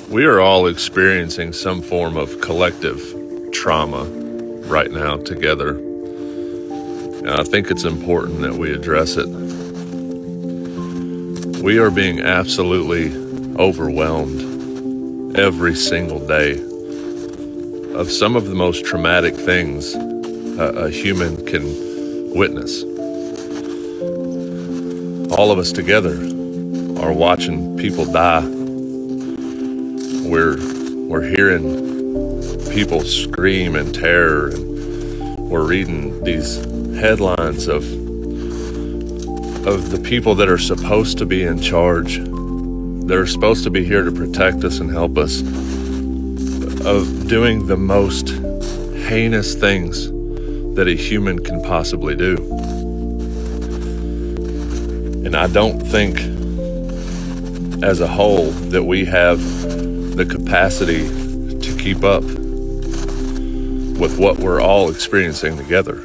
We are all experiencing some form of collective trauma right now together. And I think it's important that we address it. We are being absolutely overwhelmed every single day of some of the most traumatic things a human can witness. All of us together are watching people die. We're hearing people scream in terror, and we're reading these headlines of the people that are supposed to be in charge. They're supposed to be here to protect us and help us, of doing the most heinous things that a human can possibly do. And I don't think as a whole that we have the capacity to keep up with what we're all experiencing together.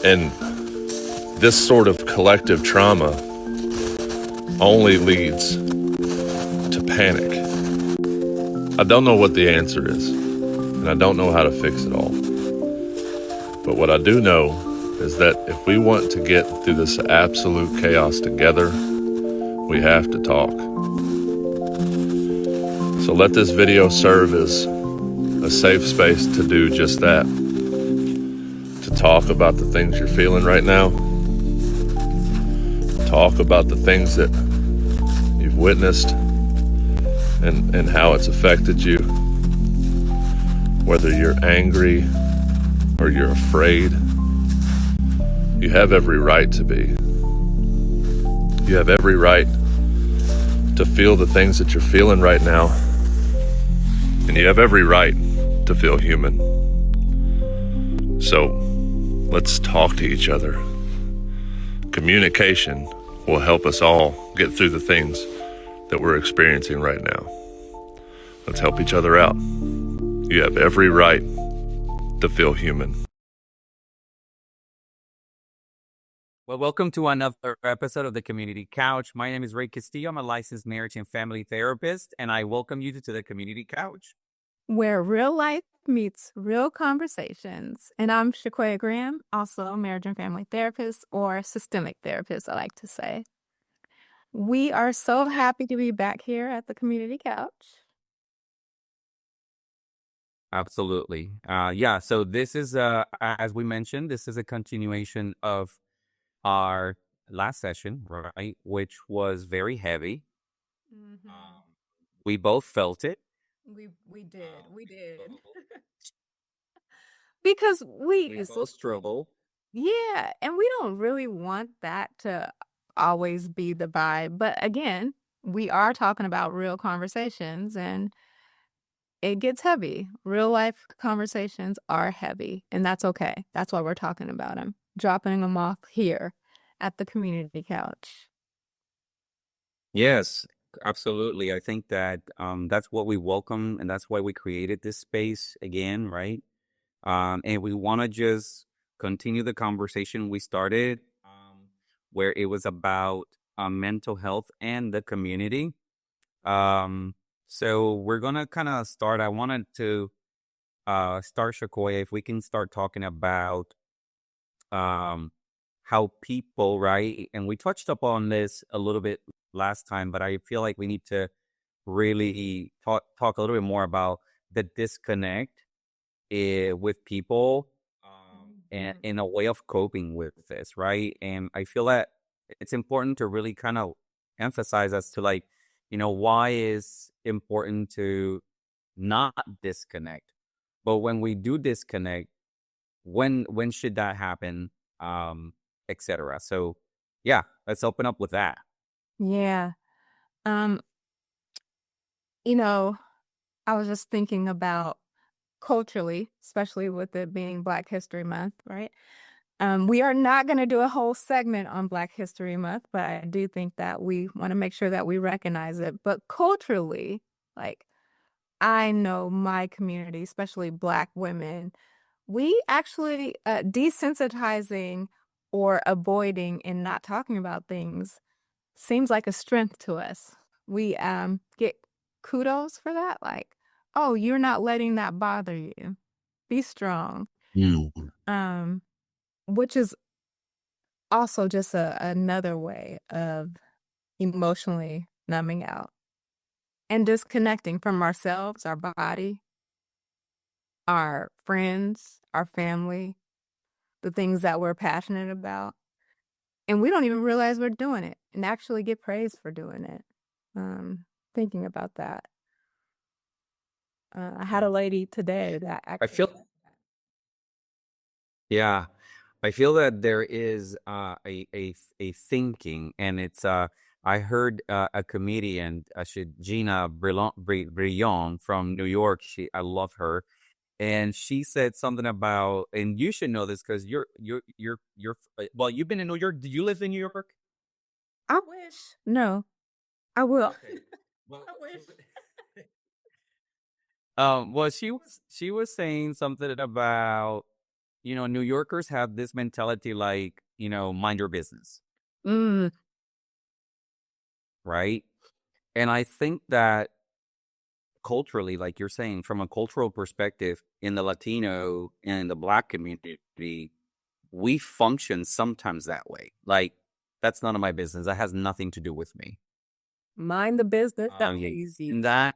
And this sort of collective trauma only leads to panic. I don't know what the answer is, and I don't know how to fix it all. But what I do know is that if we want to get through this absolute chaos together, we have to talk. So let this video serve as a safe space to do just that. To talk about the things you're feeling right now. Talk about the things that you've witnessed and how it's affected you. Whether you're angry or you're afraid, you have every right to be. You have every right to feel the things that you're feeling right now. And you have every right to feel human. So let's talk to each other. Communication will help us all get through the things that we're experiencing right now. Let's help each other out. You have every right to feel human. Well, welcome to another episode of the Community Couch. My name is Ray Castillo. I'm a licensed marriage and family therapist, and I welcome you to the Community Couch, where real life meets real conversations. And I'm Shacoya Graham, also a marriage and family therapist, or systemic therapist, I like to say. We are so happy to be back here at the Community Couch. Absolutely. So this is, as we mentioned, this is a continuation of our last session, right, which was very heavy. Mm-hmm. We both felt it. We did. Because we both struggle. Yeah, and we don't really want that to always be the vibe. But again, we are talking about real conversations, and it gets heavy. Real life conversations are heavy, and that's okay. That's why we're talking about them, dropping them off here at the Community Couch. Yes, absolutely. I think that that's what we welcome, and that's why we created this space again, right? And we want to just continue the conversation we started, where it was about mental health and the community. So we're gonna kind of start. I wanted to start, Shacoya, if we can start talking about how people, right? And we touched upon this a little bit last time, but I feel like we need to really talk a little bit more about the disconnect with people and in a way of coping with this, right? And I feel that it's important to really kind of emphasize as to, like, why is important to not disconnect, but when we do disconnect, when should that happen, etc. So yeah, let's open up with that. Yeah. I was just thinking about culturally, especially with it being Black History Month, right? We are not going to do a whole segment on Black History Month, but I do think that we want to make sure that we recognize it. But culturally, like, I know my community, especially Black women, we actually desensitizing or avoiding and not talking about things seems like a strength to us. we get kudos for that. Like, oh, you're not letting that bother you. Be strong. Um, which is also just another way of emotionally numbing out and disconnecting from ourselves, our body, our friends, our family, the things that we're passionate about. And we don't even realize we're doing it and actually get praised for doing it. Thinking about that. I had a lady today that I actually. feel, yeah, I feel that there is a thinking, and it's I heard a comedian, Gina Brillon from New York. I love her, and she said something about, and you should know this because well, you've been in New York. Do you live in New York? I wish. No, I will. Okay. Well, I wish. well, she was saying something about, New Yorkers have this mentality like, mind your business, Mm, right? And I think that culturally, like you're saying, from a cultural perspective, in the Latino and the Black community, we function sometimes that way. Like, that's none of my business. That has nothing to do with me. mind the business. That Yeah, easy. and that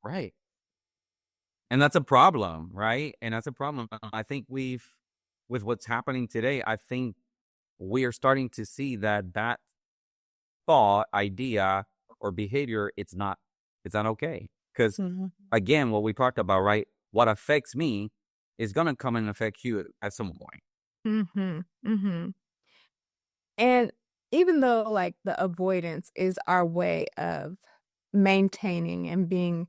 right. And that's a problem, right? And that's a problem. I think with what's happening today, I think we are starting to see that thought, idea, or behavior, it's not okay. Because Mhm. again, what we talked about, right? What affects me is gonna come and affect you at some point. Mhm. Mhm. And even though like the avoidance is our way of maintaining and being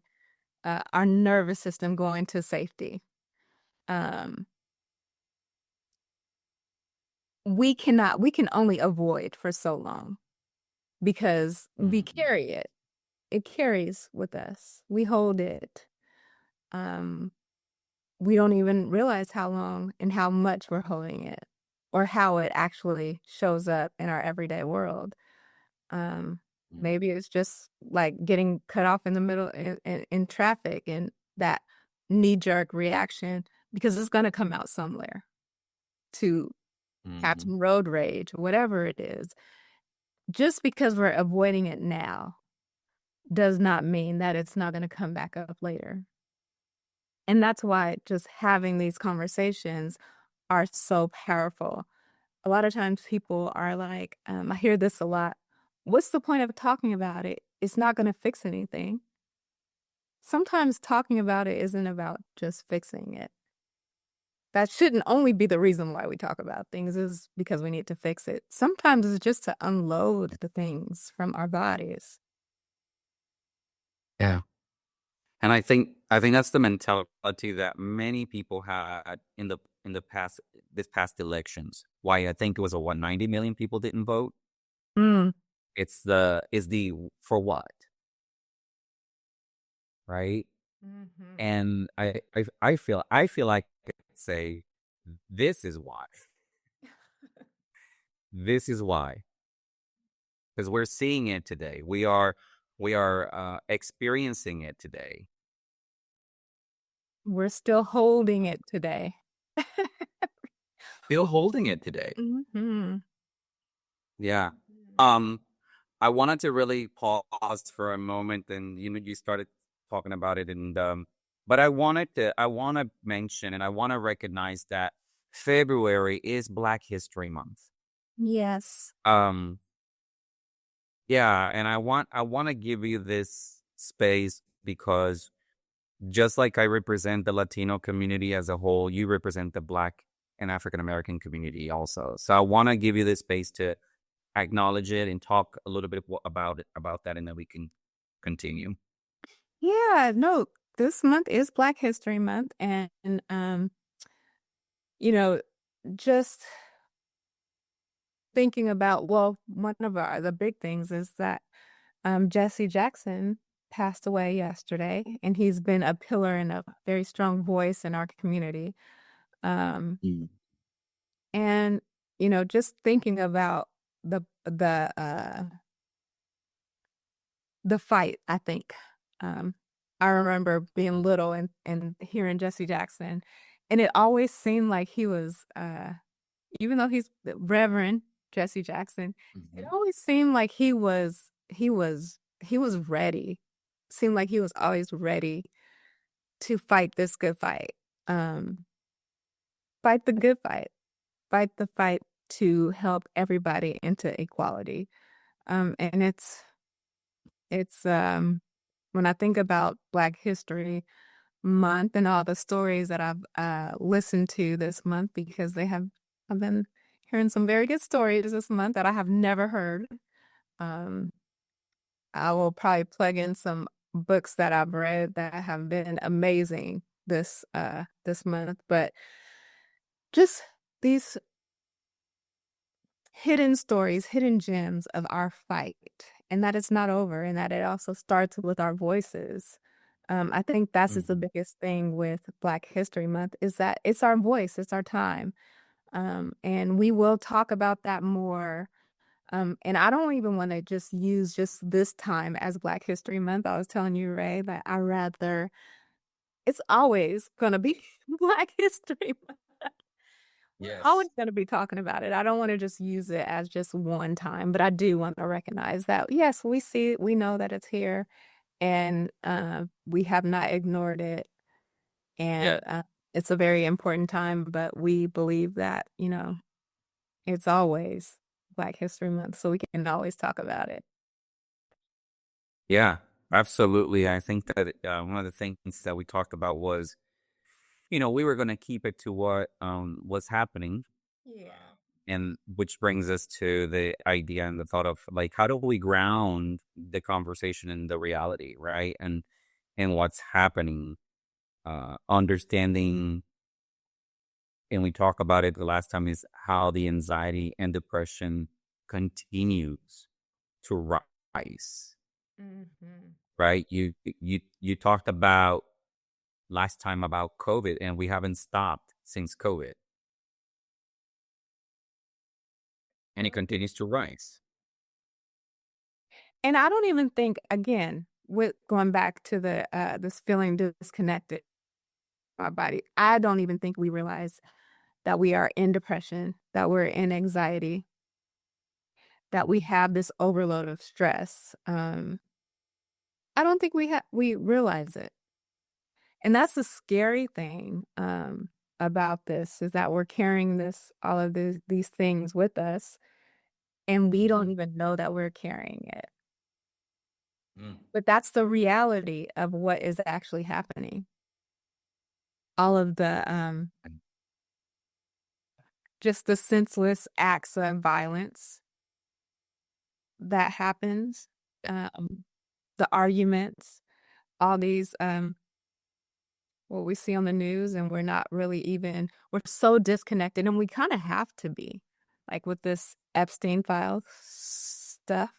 our nervous system going to safety, um, we can only avoid for so long because we Mhm. carry it. It carries with us. We hold it. Um, we don't even realize how long and how much we're holding it or how it actually shows up in our everyday world. Um, maybe it's just like getting cut off in the middle in traffic and that knee-jerk reaction because it's going to come out somewhere to have Mhm. some road rage, whatever it is. Just because we're avoiding it now does not mean that it's not going to come back up later. And that's why just having these conversations are so powerful. A lot of times people are like, I hear this a lot. What's the point of talking about it? It's not going to fix anything. Sometimes talking about it isn't about just fixing it. That shouldn't only be the reason why we talk about things is because we need to fix it. Sometimes it's just to unload the things from our bodies. Yeah. And I think that's the mentality that many people had in the past this past elections. Why I think it was 90 million people didn't vote. Mm. Is the for what, right? Mhm. And I feel like I could say this is why. This is why. Because we're seeing it today. We are experiencing it today. We're still holding it today. Still holding it today. Mhm. Yeah. Um, I wanted to really pause for a moment, and you started talking about it, and but I want to mention and I want to recognize that February is Black History Month. Yes. Um, yeah, and I want to give you this space because just like I represent the Latino community as a whole, you represent the Black and African American community also. So I want to give you this space to acknowledge it and talk a little bit about that, and then we can continue. Yeah, no, this month is Black History Month and you know, just thinking about well, one of the big things is that Jesse Jackson passed away yesterday and he's been a pillar and a very strong voice in our community. Um Mm. and just thinking about the the fight, I think. Um, I remember being little and hearing Jesse Jackson, and it always seemed like he was, even though he's the Reverend Jesse Jackson, it always seemed like he was ready. Seemed like he was always ready to fight this good fight. Um, Fight the good fight. Fight the fight to help everybody into equality. And it's when I think about Black History Month and all the stories that I've listened to this month, because I've been hearing some very good stories this month that I have never heard. Um, I will probably plug in some books that I've read that have been amazing this month, but just these hidden stories, hidden gems of our fight, and that it's not over, and that it also starts with our voices. I think that's just the biggest thing with Black History Month, is that it's our voice, it's our time. And we will talk about that more. And I don't even want to just use just this time as Black History Month. I was telling you, Ray, that it's always going to be Black History Month. We're always going to be talking about it. I don't want to just use it as just one time, but I do want to recognize that, yes, we know that it's here, and we have not ignored it. And it's a very important time, but we believe that, it's always Black History Month, so we can always talk about it. Yeah, absolutely. I think that one of the things that we talked about was, we were going to keep it to what was happening, Yeah. and which brings us to the idea and the thought of, like, how do we ground the conversation in the reality, right? And what's happening, understanding, and we talked about it the last time, is how the anxiety and depression continues to rise. Right? You talked about last time about COVID, and we haven't stopped since COVID, and it continues to rise. And I don't even think, again, with going back to the this feeling disconnected from our body, I don't even think we realize that we are in depression, that we're in anxiety, that we have this overload of stress. I don't think we realize it. And that's the scary thing about this, is that we're carrying all of these things with us, and we don't even know that we're carrying it. But that's the reality of what is actually happening. All of the just the senseless acts of violence that happens, the arguments, all these what we see on the news, and we're so disconnected, and we kind of have to be, like with this Epstein file stuff.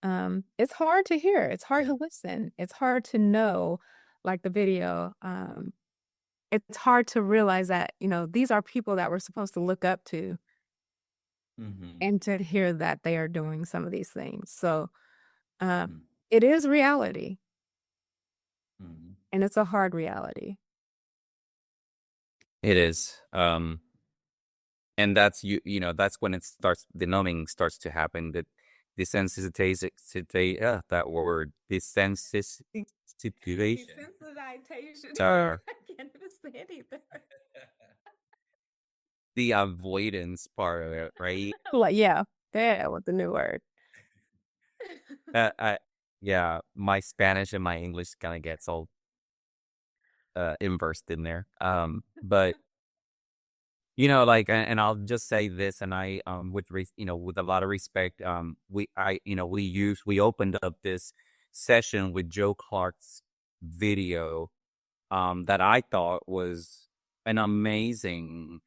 It's hard to hear, it's hard to listen, it's hard to know, like the video. It's hard to realize that, these are people that we're supposed to look up to, and to hear that they are doing some of these things. So it is reality, and it's a hard reality. It is. And that's that's when the numbing starts to happen. That desensitization, that word, desensitization. Desensitization. Uh, I can't even say it either. the avoidance part of it, right? Like, yeah, with the new word. Yeah, my Spanish and my English kind of gets all inversed in there. But like, and I'll just say this, and I, with a lot of respect, we opened up this session with Joe Clark's video, that I thought was an amazing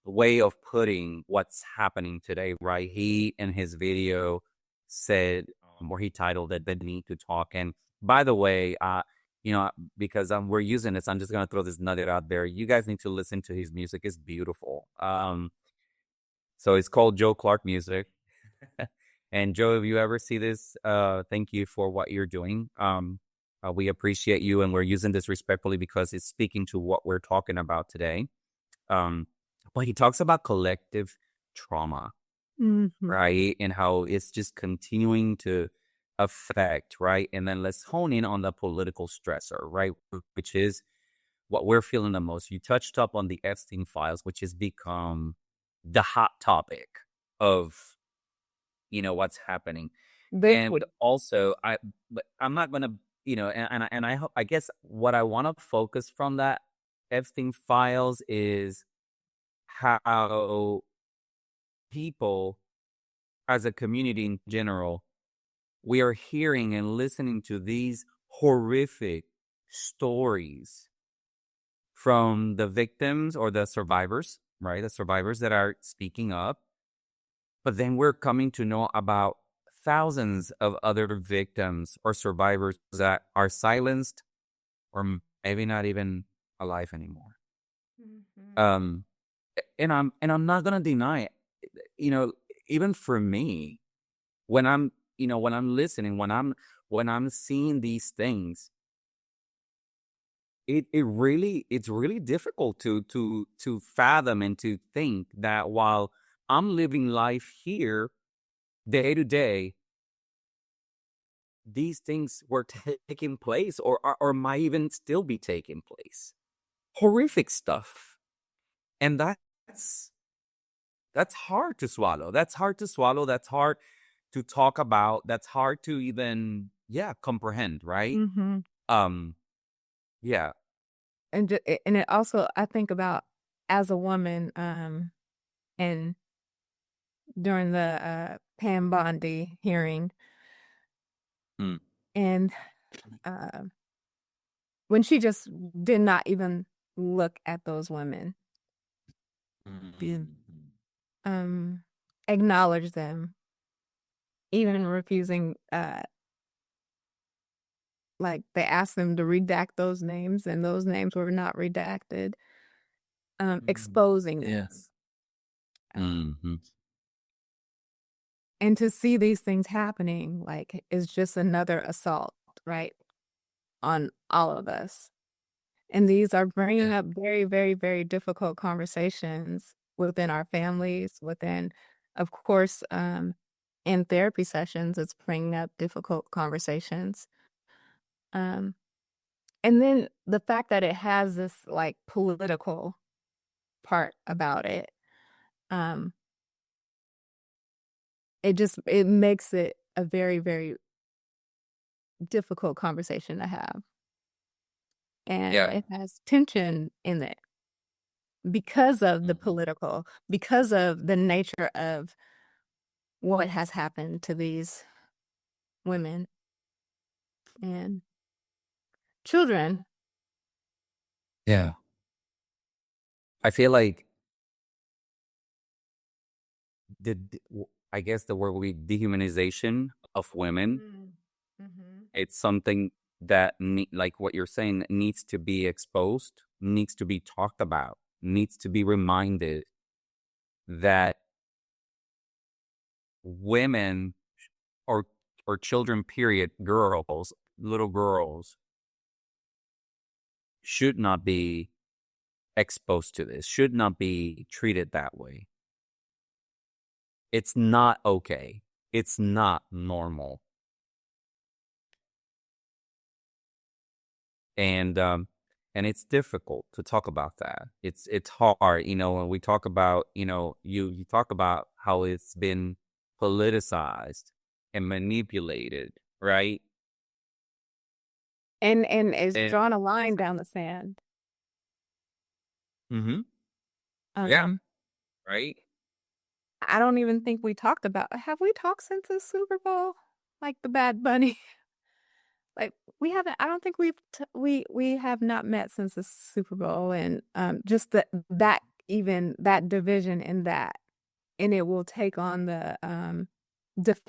way of putting what's happening today, right? He, in his video, said, where he titled it, "The Need to Talk." And by the way, because we're using this, I'm just gonna throw this nugget out there. You guys need to listen to his music; it's beautiful. So it's called Joe Clark Music, And Joe, if you ever see this, thank you for what you're doing. We appreciate you, and we're using this respectfully because it's speaking to what we're talking about today. But he talks about collective trauma, right? And how it's just continuing to affect, right? And then let's hone in on the political stressor, right? Which is what we're feeling the most. You touched up on the Epstein files, which has become the hot topic of, what's happening. And also, but I'm not gonna, and I hope, I guess what I want to focus from that Epstein files is how people, as a community in general, we are hearing and listening to these horrific stories from the victims or the survivors, right? The survivors that are speaking up. But then we're coming to know about thousands of other victims or survivors that are silenced or maybe not even alive anymore. And I'm not gonna deny it. Even for me, when I'm listening, when I'm seeing these things, it's really difficult to fathom and to think that while I'm living life here day to day, these things were taking place or might even still be taking place. Horrific stuff. And that's hard to swallow. That's hard to swallow. That's hard to talk about. That's hard to even, comprehend, right? Yeah. And it also, I think about as a woman, and during the Pam Bondi hearing, Mm. and when she just did not even look at those women, acknowledge them, even refusing, like they asked them to redact those names, and those names were not redacted, exposing them. Yes. Mm-hmm. And to see these things happening, like, is just another assault, right, on all of us. And these are bringing up very, very, very difficult conversations within our families, within, of course, in therapy sessions, it's bringing up difficult conversations. And then the fact that it has this like political part about it, it makes it a very, very difficult conversation to have. And it has tension in it because of the political, because of the nature of what has happened to these women and children. Yeah. I feel like I guess the word would be dehumanization of women. It's something that, like what you're saying, needs to be exposed, needs to be talked about, needs to be reminded that women or children, period, girls, little girls, should not be exposed to this, should not be treated that way. It's not okay. It's not normal. And it's difficult to talk about that. It's hard, when we talk about, you talk about how it's been politicized and manipulated, right? And it's And drawn a line down the sand. yeah, right. I don't even think we talked about, have we talked since the Super Bowl? Like the Bad Bunny? Like we haven't, I don't think we have not met since the Super Bowl, and just that even that division in that, and it will take on the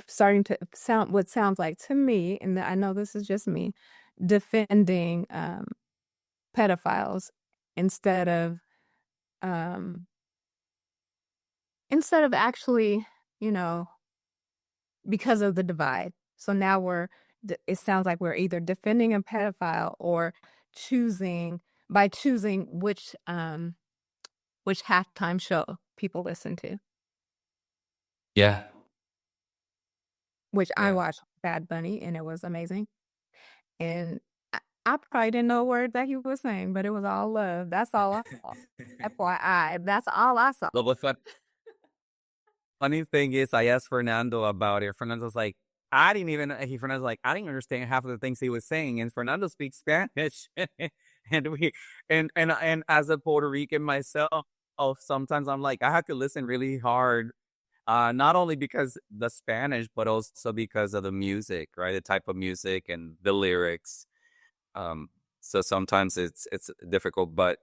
starting to sound what sounds like to me, and I know this is just me, defending pedophiles instead of actually, because of the divide. So now it sounds like we're either defending a pedophile or choosing which halftime show people listen to, Yeah. which I Yeah. watched Bad Bunny and it was amazing. And I probably didn't know a word that he was saying, but it was all love. That's all I saw. FYI, that's all I saw. The funny thing is, I asked Fernando about it. Fernando's like, Fernando's like, I didn't understand half of the things he was saying. And Fernando speaks Spanish. and as a Puerto Rican myself, sometimes I'm like, I have to listen really hard. Not only because the Spanish, but also because of the music, right? The type of music and the lyrics. So sometimes it's difficult, but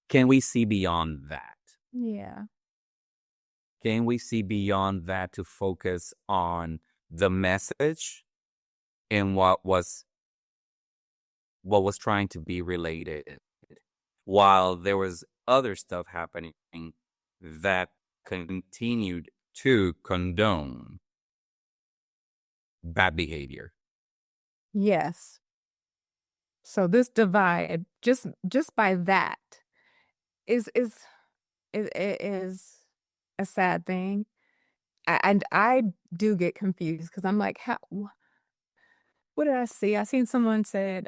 can we see beyond that? Yeah. Can we see beyond that to focus on the message and what was trying to be related, while there was other stuff happening that continued to condone bad behavior? Yes. So this divide, just by that, is a sad thing. And I do get confused because I'm like, what did I see? I seen someone said,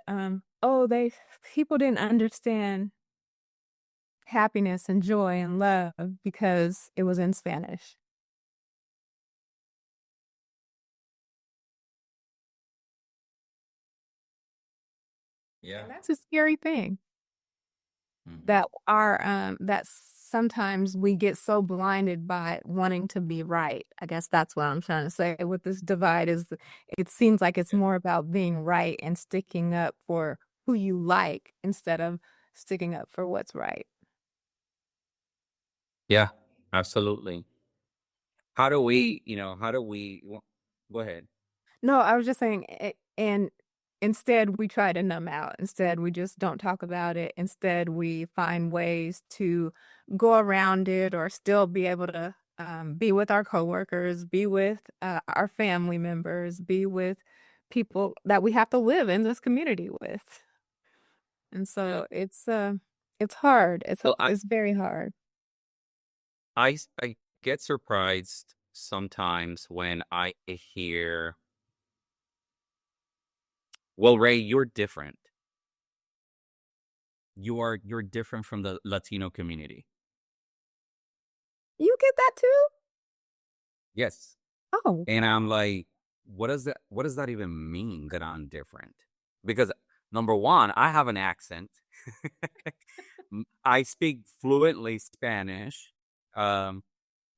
oh, people didn't understand happiness and joy and love because it was in Spanish. Yeah. And that's a scary thing. Mhm. That sometimes we get so blinded by wanting to be right. I guess that's what I'm trying to say with this divide is it seems like it's more about being right and sticking up for who you like instead of sticking up for what's right. Yeah, absolutely. How do we, go ahead. No, I was just saying, and instead we try to numb out. Instead, we just don't talk about it. Instead, we find ways to go around it or still be able to be with our coworkers, be with our family members, be with people that we have to live in this community with. And so it's hard. Well, It's very hard. I get surprised sometimes when I hear, well, Ray, you're different. You're different from the Latino community. You get that too? Yes. Oh, And I'm like, what does that even mean that I'm different? Because number one, I have an accent. I speak fluently Spanish. Um,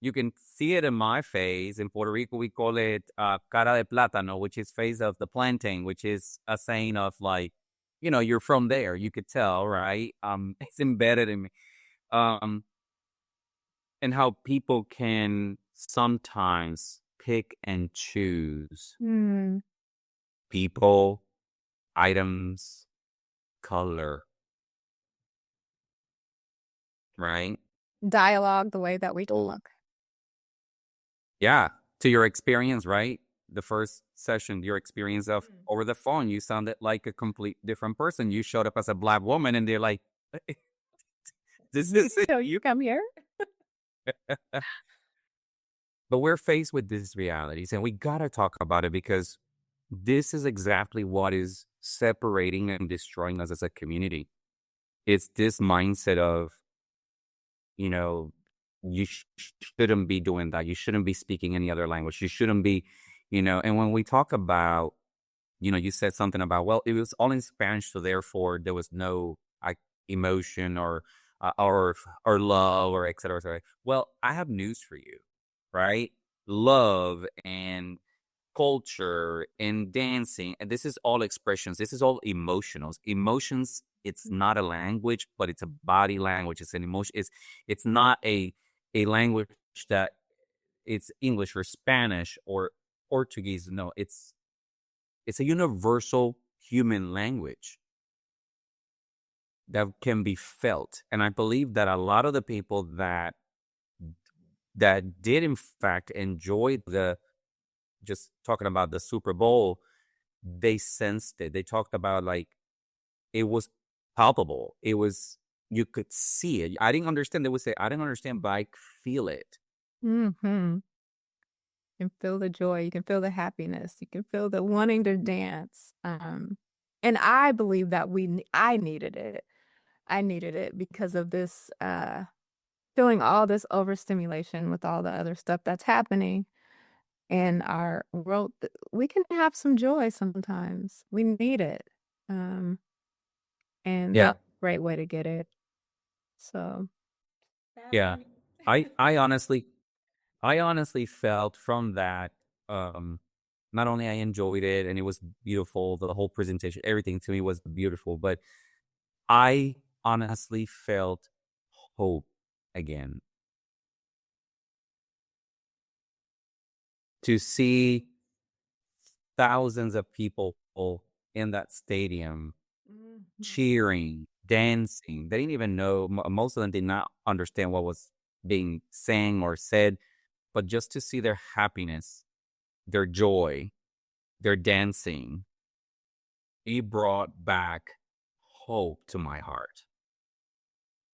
you can see it in my face. In Puerto Rico, we call it cara de plátano, which is face of the plantain, which is a saying of like, you're from there. You could tell, right? It's embedded in me. Um, and how people can sometimes pick and choose hmm. people, items, color, right? Dialogue, the way that we talk. Yeah, to your experience, right? The first session, your experience of over the phone, you sounded like a complete different person. You showed up as a Black woman, and they're like, "This is So you." you come here? But we're faced with these realities, and we gotta talk about it because this is exactly what is separating and destroying us as a community. It's this mindset of, you know, you shouldn't be doing that. You shouldn't be speaking any other language. You shouldn't be, and when we talk about, you said something about, well, it was all in Spanish, so therefore there was no emotion or love or et cetera, et cetera. Well, I have news for you, right? Love and culture and dancing, and this is all expressions. This is all emotions. It's not a language, but it's a body language. It's an emotion. It's not a language that it's English or Spanish or Portuguese. No, it's a universal human language that can be felt. And I believe that a lot of the people that did in fact enjoy just talking about the Super Bowl, they sensed it. They talked about like it was palpable. It was, you could see it. I didn't understand. They would say, I didn't understand, but I feel it. Mm-hmm. You can feel the joy. You can feel the happiness. You can feel the wanting to dance. And I believe that I needed it. I needed it because of this feeling all this overstimulation with all the other stuff that's happening in our world. We can have some joy sometimes. We need it. Um, and Yeah. that's a great way to get it. So Yeah. I honestly felt from that, not only I enjoyed it and it was beautiful, the whole presentation, everything to me was beautiful, but I honestly felt hope again. To see thousands of people in that stadium Mhm. cheering, dancing. They didn't even know, most of them did not understand what was being sang or said, but just to see their happiness, their joy, their dancing, it brought back hope to my heart.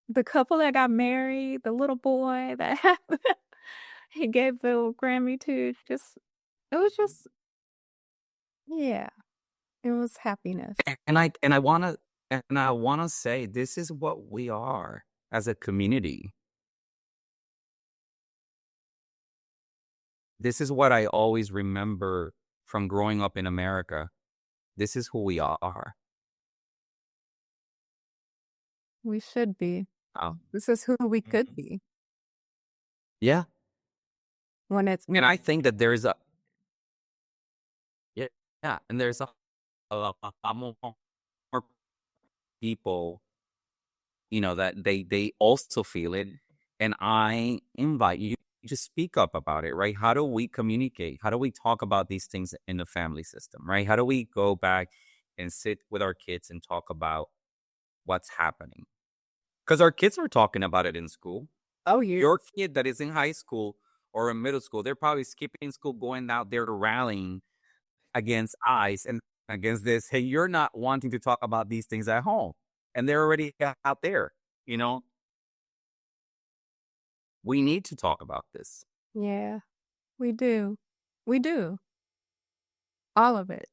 The couple that got married, the little boy that he gave the little Grammy to, just it was just yeah, it was happiness. And I wanna say this is what we are as a community. This is what I always remember from growing up in America. This is who we are. We should be. Oh, This is who we could mhm. be Yeah. when it's And I think that there's a yeah, yeah, and there's a more people, that they also feel it. And I invite you to speak up about it, right? How do we communicate? How do we talk about these things in the family system, right? How do we go back and sit with our kids and talk about what's happening? Because our kids are talking about it in school. oh, you Your kid that is in high school or in middle school, they're probably skipping school, going out there to rallying against ICE and against this. Hey, you're not wanting to talk about these things at home. And they're already out there, you know? We need to talk about this. yeah, we do. We do. All of it.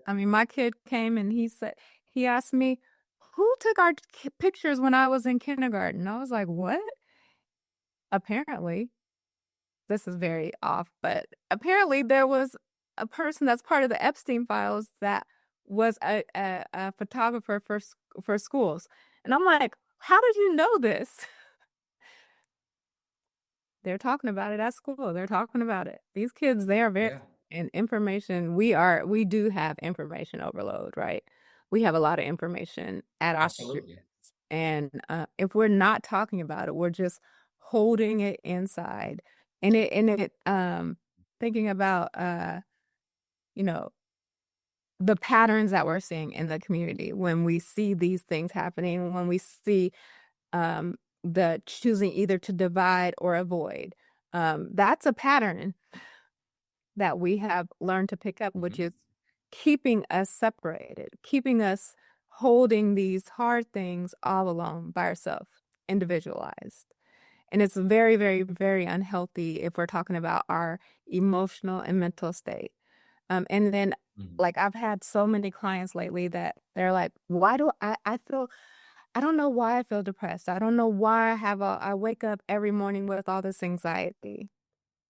I mean, my kid came and he asked me, "Who took our pictures when I was in kindergarten?" I was like, "What?" Apparently, this is very off, but apparently there was a person that's part of the Epstein files that was a photographer for schools. And I'm like, "How did you know this?" They're talking about it at school. They're talking about it. These kids, they are very Yeah. and information. We do have information overload, right? We have a lot of information at our Absolutely. and if we're not talking about it, we're just holding it inside. And thinking about you know, the patterns that we're seeing in the community when we see these things happening, when we see the choosing either to divide or avoid. That's a pattern that we have learned to pick up, which Mhm. is keeping us separated, keeping us holding these hard things all alone by ourselves, individualized. And it's very, very, very unhealthy if we're talking about our emotional and mental state. And then, Mhm. like, I've had so many clients lately that they're like, why do I feel, I don't know why I feel depressed. I don't know why I wake up every morning with all this anxiety.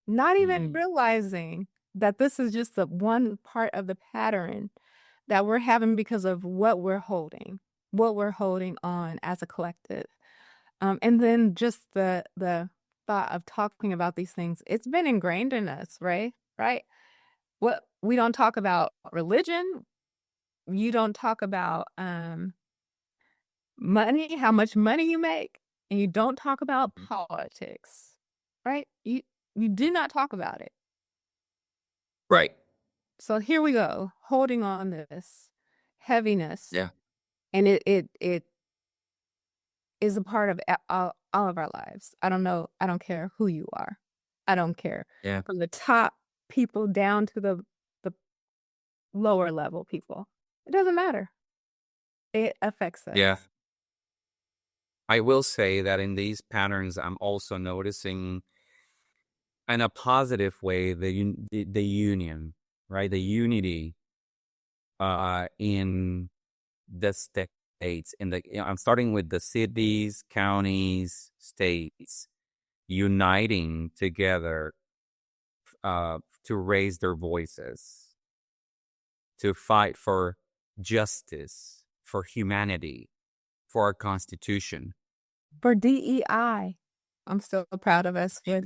Not even Mhm. realizing that this is just the one part of the pattern that we're having because of what we're holding on as a collective. And then just the thought of talking about these things, it's been ingrained in us, right? Right? What we don't talk about religion, you don't talk about money, how much money you make, and you don't talk about Mhm. politics. Right? You do not talk about it. Right. So here we go, holding on this heaviness, Yeah. and it is a part of all of our lives. I don't know. I don't care who you are. I don't care. Yeah. From the top people down to the lower level people. It doesn't matter. It affects us. Yeah. I will say that in these patterns, I'm also noticing in a positive way the union, right? The unity in the states. I'm starting with the cities, counties, states uniting together to raise their voices, to fight for justice, for humanity, for our Constitution. For DEI, I'm still proud of us with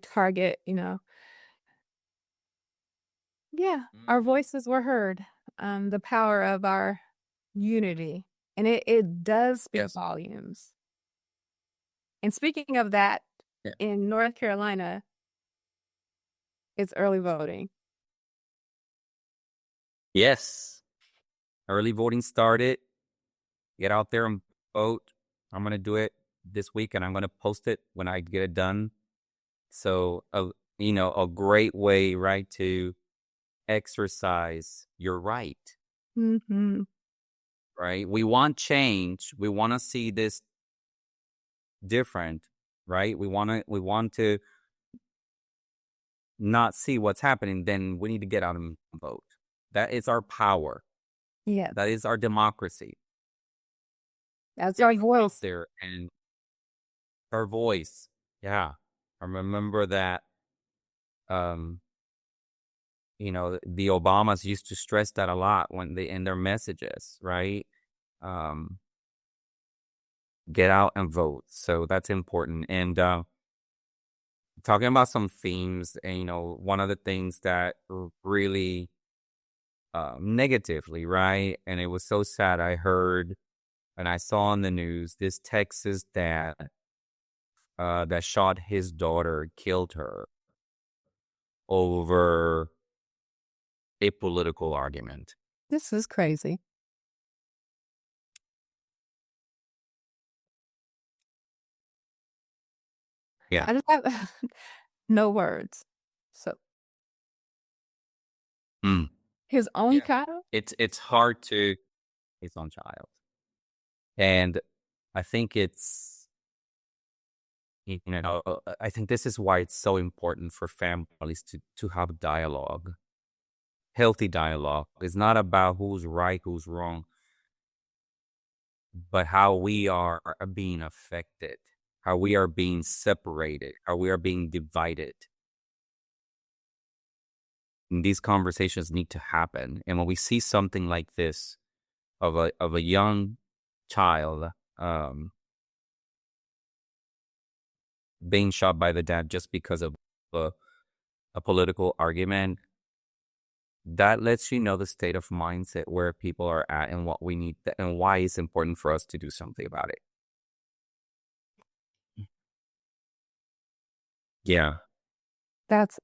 Target, Yeah, our voices were heard. The power of our unity. And it does speak Yes. volumes. And speaking of that, Yeah. in North Carolina, it's early voting. Yes. Early voting started. Get out there and vote. I'm going to do it this week and I'm going to post it when I get it done. So, a great way, right, to exercise your right, Mm-hmm. right? We want change. We want to see this different, right? We want to not see what's happening. Then we need to get out and vote. That is our power. Yeah, That is our democracy. that's our voice. There and our voice. Yeah. I remember that the Obamas used to stress that a lot when they in their messages, right? Get out and vote. So that's important. And talking about some themes, and one of the things that really negatively, right? And it was so sad. I heard and I saw on the news this Texas dad that shot his daughter, killed her over a political argument. This is crazy. Yeah. I just have no words. So Mm. his own Yeah. child? It's hard to his own child. And I think I think this is why it's so important for families to have dialogue, healthy dialogue. It's not about who's right, who's wrong, but how we are being affected, how we are being separated, how we are being divided. And these conversations need to happen. And when we see something like this of a young child being shot by the dad just because of a political argument, that lets you know the state of mindset where people are at and what we need and why it's important for us to do something about it. Yeah, That's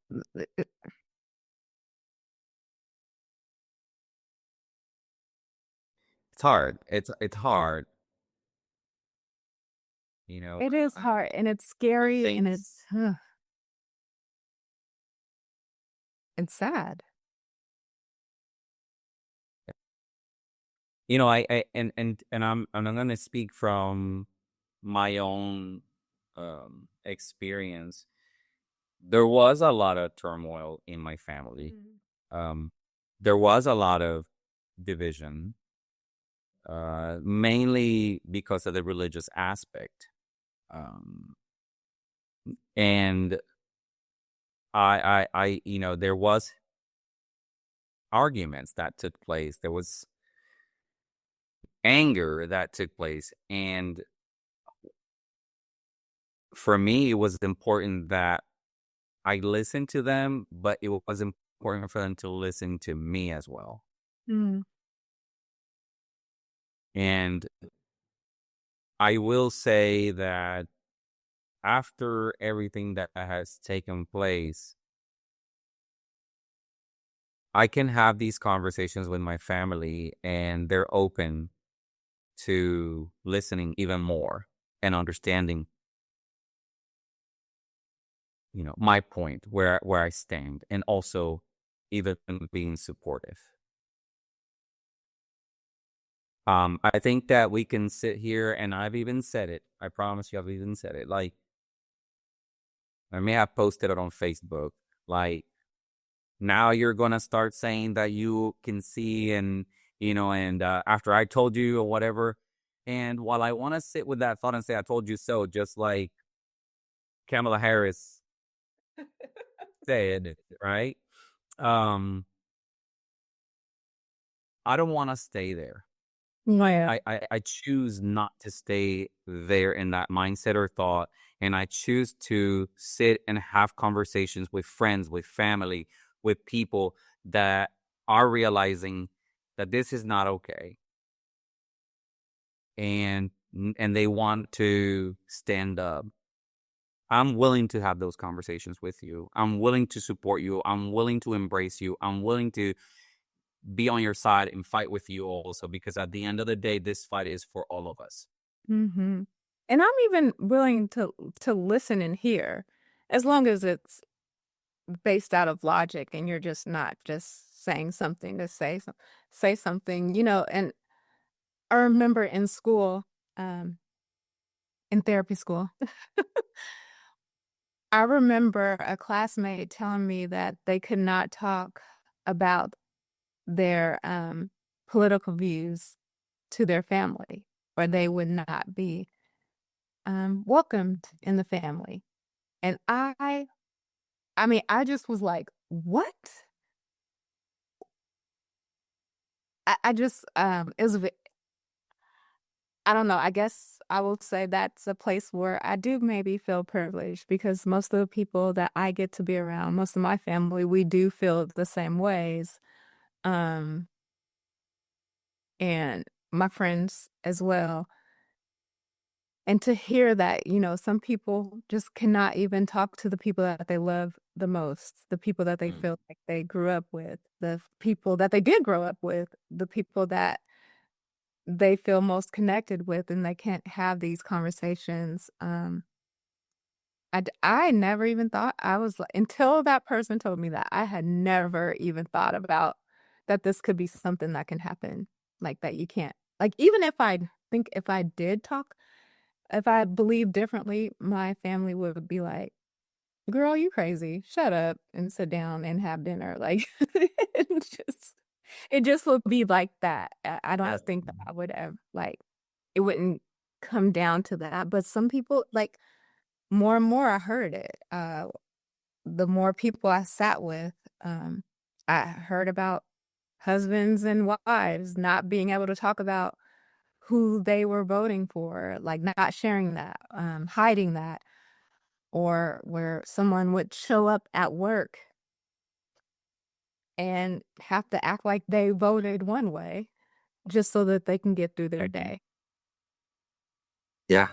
it's hard. It's hard. it is hard and it's scary and it's sad. I'm gonna speak from my own experience. There was a lot of turmoil in my family. There was a lot of division, mainly because of the religious aspect. And there was arguments that took place. There was anger that took place. And for me, it was important that I listened to them, but it was important for them to listen to me as well. Mm. And I will say that after everything that has taken place, I can have these conversations with my family and they're open to listening even more and understanding. my point where I stand, and also even being supportive. I think that we can sit here, and I've even said it. I promise you, I've even said it. Like, I may have posted it on Facebook. Like, now you're gonna start saying that you can see, and after I told you or whatever. And while I want to sit with that thought and say I told you so, just like Kamala Harris said, right? Um, I don't want to stay there. Yeah. I choose not to stay there in that mindset or thought, and I choose to sit and have conversations with friends, with family, with people that are realizing that this is not okay, and they want to stand up. I'm willing to have those conversations with you. I'm willing to support you. I'm willing to embrace you. I'm willing to be on your side and fight with you also, because at the end of the day, this fight is for all of us. Mm-hmm. And I'm even willing to listen and hear, as long as it's based out of logic and you're just not just saying something to say something, And I remember in school, in therapy school, I remember a classmate telling me that they could not talk about their political views to their family, or they would not be welcomed in the family. And I mean, I just was like, what? I just, it was, I don't know. I guess I will say that's a place where I do maybe feel privileged, because most of the people that I get to be around, most of my family, we do feel the same ways. Um, and my friends as well. And to hear that, some people just cannot even talk to the people that they love the most, the people that they feel like they grew up with, the people that they did grow up with, the people that they feel most connected with, and they can't have these conversations. I never even thought, I was like, until that person told me that, I had never even thought about that this could be something that can happen, like that you can't, like, even if I think if I did talk, if I believed differently, my family would be like, "Girl, you crazy. Shut up and sit down and have dinner." Like, it just it just would be like that. I don't Yes. think that I would have, like, it wouldn't come down to that. But some people, like, more and more I heard it. The more people I sat with, I heard about husbands and wives not being able to talk about who they were voting for, like, not sharing that, hiding that, or where someone would show up at work and have to act like they voted one way just so that they can get through their day. Yeah.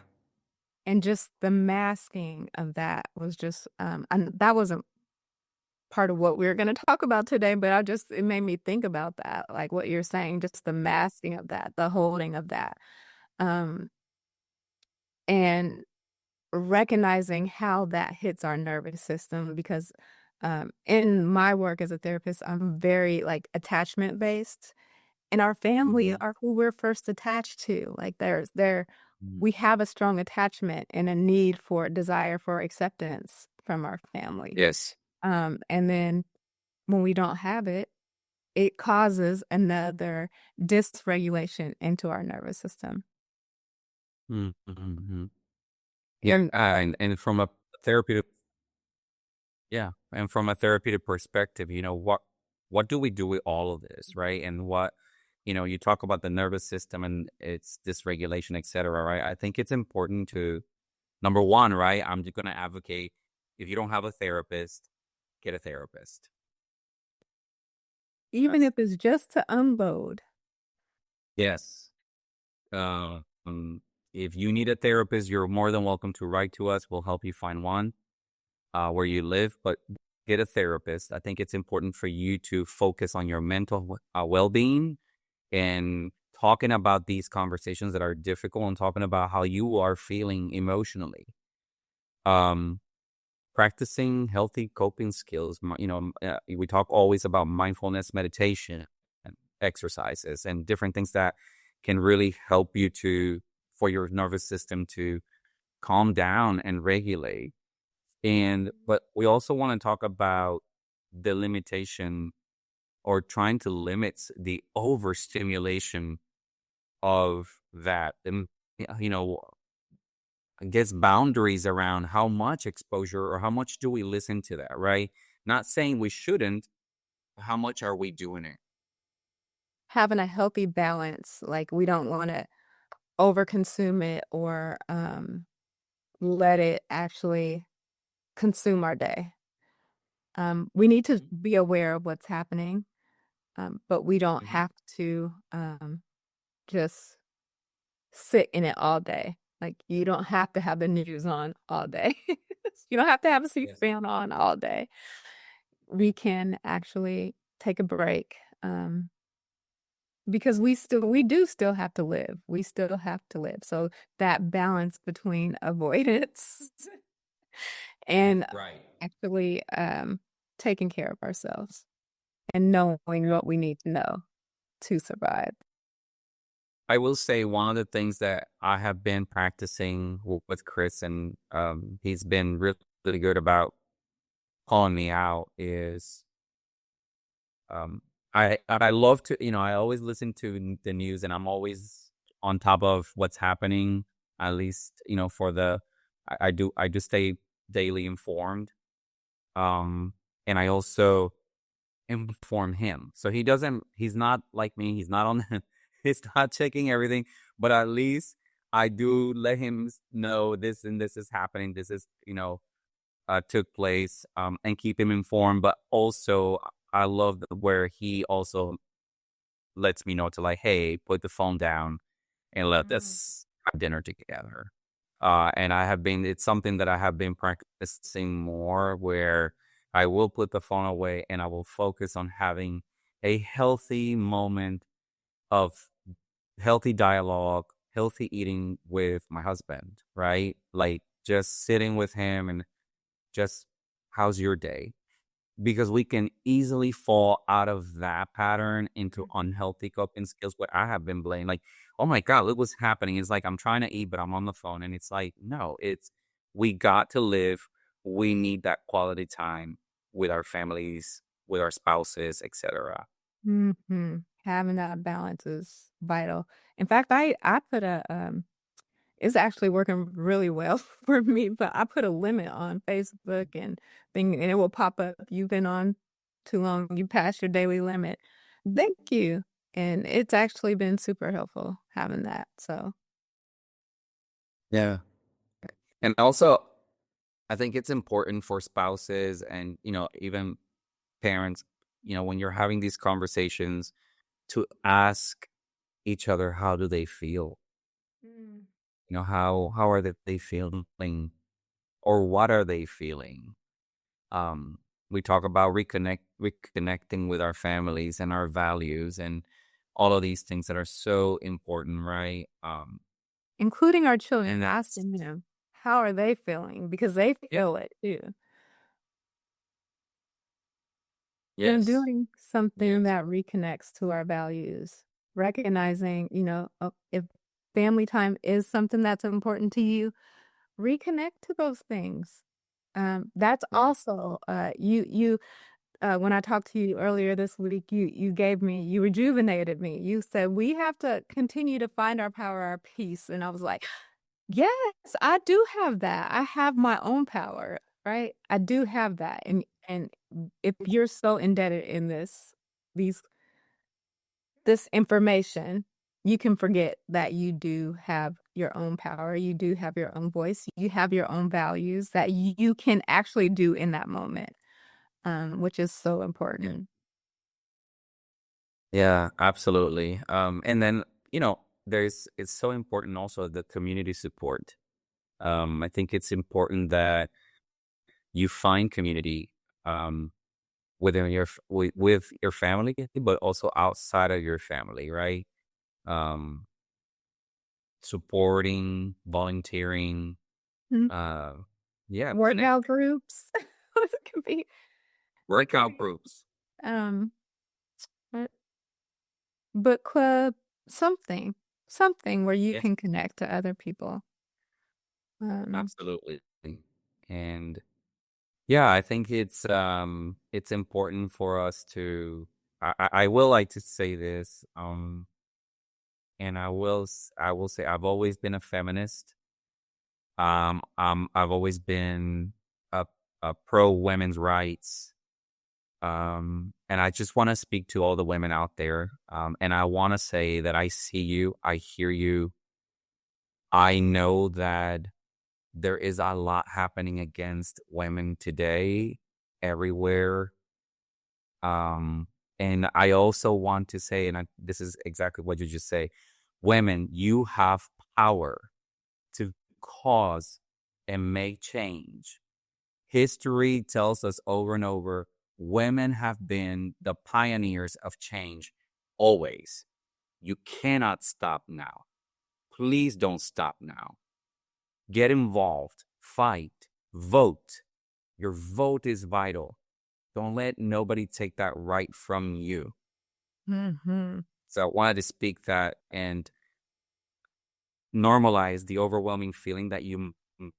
And just the masking of that was just, and that wasn't part of what we were going to talk about today, but it made me think about that, like what you're saying, just the masking of that, the holding of that, um, and recognizing how that hits our nervous system. Because in my work as a therapist, I'm very, like, attachment based, and our family are who we're first attached to. Like, we have a strong attachment and a need for desire for acceptance from our family. Yes. And then when we don't have it, it causes another dysregulation into our nervous system. Mm-hmm. Yeah, and from a therapeutic, from a therapeutic perspective, what do we do with all of this, right? And what, you talk about the nervous system and its dysregulation, et cetera, right? I think it's important to, number one, right? I'm just going to advocate, if you don't have a therapist, get a therapist. Even if it's just to unload. Yes. Um, if you need a therapist, you're more than welcome to write to us. We'll help you find one where you live, but get a therapist. I think it's important for you to focus on your mental well-being, and talking about these conversations that are difficult, and talking about how you are feeling emotionally. practicing healthy coping skills. We talk always about mindfulness, meditation, and exercises, and different things that can really help you for your nervous system to calm down and regulate. But we also want to talk about the limitation, or trying to limit the overstimulation of that. And, you know, I guess boundaries around how much exposure, or how much do we listen to that, right? Not saying we shouldn't, but how much are we doing it? Having a healthy balance, like we don't want to overconsume it or let it actually consume our day. We need to be aware of what's happening, but we don't Mhm. have to just sit in it all day. Like you don't have to have the news on all day. You don't have to have a Yes. C-SPAN on all day. We can actually take a break, because we do still have to live. We still have to live. So that balance between avoidance and Right. actually taking care of ourselves and knowing what we need to know to survive. I will say one of the things that I have been practicing with Chris, and he's been really good about calling me out, is I love to, I always listen to the news, and I'm always on top of what's happening, at least, for I do stay daily informed. And I also inform him. So he's not like me. He's not on, he's not checking everything, but at least I do let him know this and this is happening. This is, took place, and keep him informed. But also, I love where he also lets me know to, like, hey, put the phone down and let Mm. us have dinner together. And it's something that I have been practicing more, where I will put the phone away and I will focus on having a healthy moment of healthy dialogue, healthy eating with my husband, right? Like just sitting with him and just, how's your day? Because we can easily fall out of that pattern into unhealthy coping skills, where I have been blamed, like, oh my God, look what's happening. It's like I'm trying to eat, but I'm on the phone. And it's like, no, we got to live. We need that quality time with our families, with our spouses, etc. Having that balance is vital. In fact, I put a it's actually working really well for me, but I put a limit on Facebook and thing, and it will pop up. You've been on too long. You passed your daily limit. Thank you. And it's actually been super helpful having that. So, Yeah. And also, I think it's important for spouses and, even parents, when you're having these conversations, to ask each other, how do they feel? Mm. How are they feeling, or what are they feeling? Um, we talk about reconnecting with our families and our values, and all of these things that are so important, right? Including our children, And that's asking them, how are they feeling? Because they yeah, feel it too. And yes, doing yes, something that reconnects to our values, recognizing, if family time is something that's important to you, reconnect to those things. That's yeah, also when I talked to you earlier this week, you rejuvenated me. You said we have to continue to find our power, our peace, and I was like, yes, I do have that. I have my own power, right? I do have that. And if you're so indebted in these this information, you can forget that you do have your own power, you do have your own voice, you have your own values that you can actually do in that moment, which is so yeah, important. yeah, absolutely. And then, it's so important also, the community support. I think it's important that you find community, um, within with your family, but also outside of your family, right? Um, Supporting, volunteering, Mm. uh, Yeah, workout connect. groups. It can be Workout groups. um what- book club, something where you Yeah, can connect to other people. Um, absolutely. And yeah, I think it's important for us to I will like to say this, and I will say I've always been a feminist. I've always been a pro women's rights. And I just want to speak to all the women out there. And I want to say that I see you, I hear you. I know that there is a lot happening against women today, everywhere. Um, and I also want to say, this is exactly what you just say, women, you have power to cause and make change. History tells us over and over, women have been the pioneers of change always. You cannot stop now. Please don't stop now. Get involved, fight, vote. Your vote is vital. Don't let nobody take that right from you. mhm. So I wanted to speak that and normalize the overwhelming feeling that you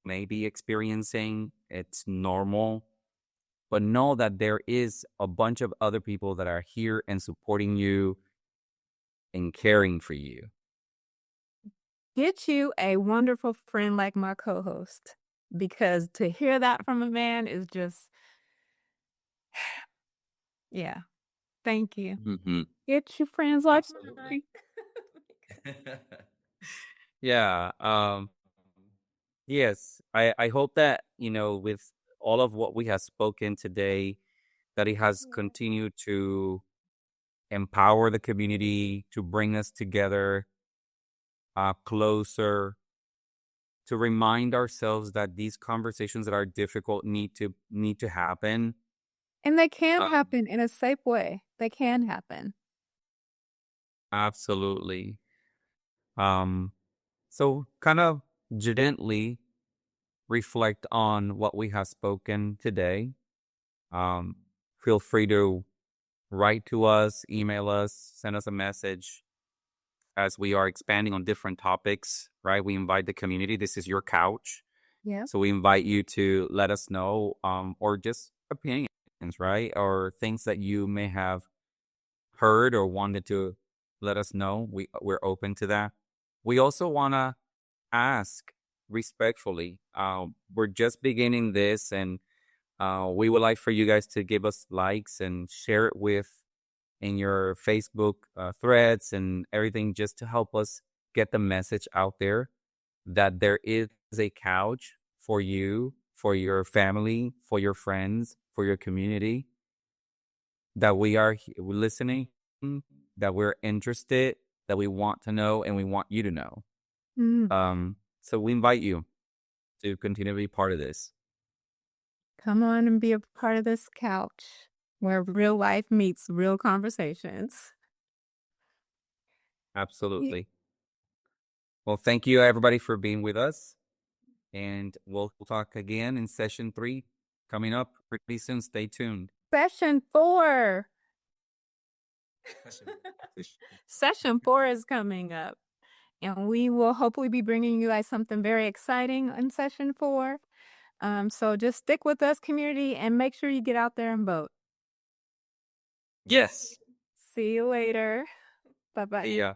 may be experiencing. It's normal, but know that there is a bunch of other people that are here and supporting you and caring for you. Get you a wonderful friend like my co-host, because to hear that from a man is just, yeah. Thank you. Mm-hmm. Get you friends like Absolutely. mine. Yeah. Yes. I hope that, with all of what we have spoken today, that it has continued to empower the community, to bring us together, closer, to remind ourselves that these conversations that are difficult need to happen. And they can Um, happen in a safe way. They can happen. absolutely. Um, so kind of gently reflect on what we have spoken today. Um, feel free to write to us, email us, send us a message as we are expanding on different topics, right? We invite the community. This is your couch. Yeah. So we invite you to let us know, or just opinions, right? Or things that you may have heard or wanted to let us know. We're open to that. We also want to ask respectfully. We're just beginning this, and we would like for you guys to give us likes and share it in your Facebook threads and everything, just to help us get the message out there that there is a couch for you, for your family, for your friends, for your community, that we are listening, that we're interested, that we want to know, and we want you to know. Mm. So we invite you to continue to be part of this. Come on and be a part of this couch where real life meets real conversations. Ye- Absolutely. Well, thank you everybody for being with us. And we'll talk again in session 3 coming up pretty soon. Stay tuned. Session 4. Session 4 is coming up. And we will hopefully be bringing you guys something very exciting in session 4. So just stick with us, community, and make sure you get out there and vote. Yes. See you later. Bye-bye. See ya.